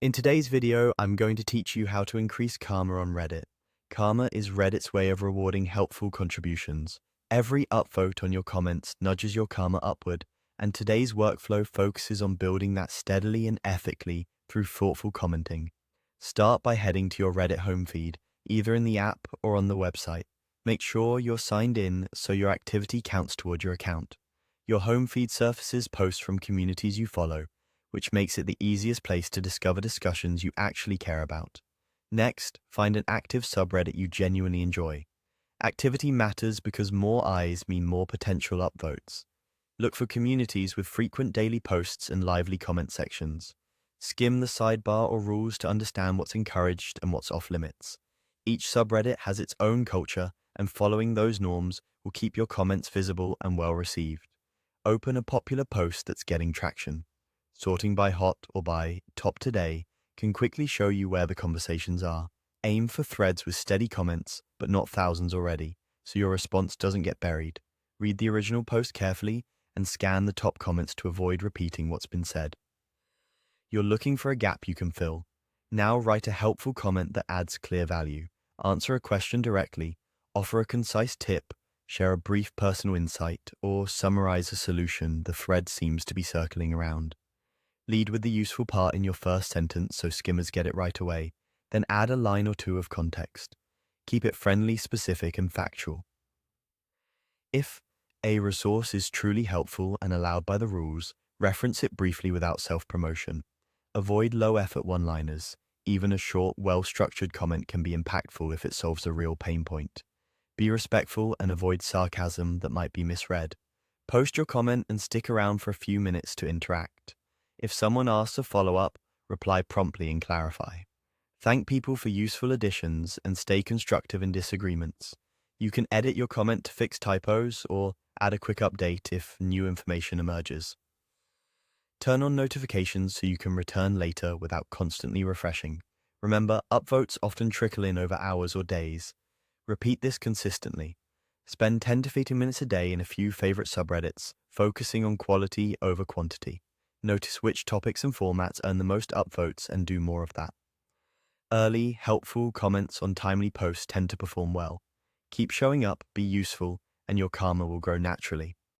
In today's video, I'm going to teach you how to increase karma on Reddit. Karma is Reddit's way of rewarding helpful contributions. Every upvote on your comments nudges your karma upward, and today's workflow focuses on building that steadily and ethically through thoughtful commenting. Start by heading to your Reddit home feed, either in the app or on the website. Make sure you're signed in so your activity counts toward your account. Your home feed surfaces posts from communities you follow, which makes it the easiest place to discover discussions you actually care about. Next, find an active subreddit you genuinely enjoy. Activity matters because more eyes mean more potential upvotes. Look for communities with frequent daily posts and lively comment sections. Skim the sidebar or rules to understand what's encouraged and what's off limits. Each subreddit has its own culture, and following those norms will keep your comments visible and well received. Open a popular post that's getting traction. Sorting by hot or by top today can quickly show you where the conversations are. Aim for threads with steady comments, but not thousands already, so your response doesn't get buried. Read the original post carefully and scan the top comments to avoid repeating what's been said. You're looking for a gap you can fill. Now write a helpful comment that adds clear value. Answer a question directly, offer a concise tip, share a brief personal insight, or summarize a solution the thread seems to be circling around. Lead with the useful part in your first sentence so skimmers get it right away, then add a line or two of context. Keep it friendly, specific, and factual. If a resource is truly helpful and allowed by the rules, reference it briefly without self-promotion. Avoid low-effort one-liners. Even a short, well-structured comment can be impactful if it solves a real pain point. Be respectful and avoid sarcasm that might be misread. Post your comment and stick around for a few minutes to interact. If someone asks a follow-up, reply promptly and clarify. Thank people for useful additions and stay constructive in disagreements. You can edit your comment to fix typos or add a quick update if new information emerges. Turn on notifications so you can return later without constantly refreshing. Remember, upvotes often trickle in over hours or days. Repeat this consistently. Spend 10 to 15 minutes a day in a few favorite subreddits, focusing on quality over quantity. Notice which topics and formats earn the most upvotes and do more of that. Early, helpful comments on timely posts tend to perform well. Keep showing up, be useful, and your karma will grow naturally.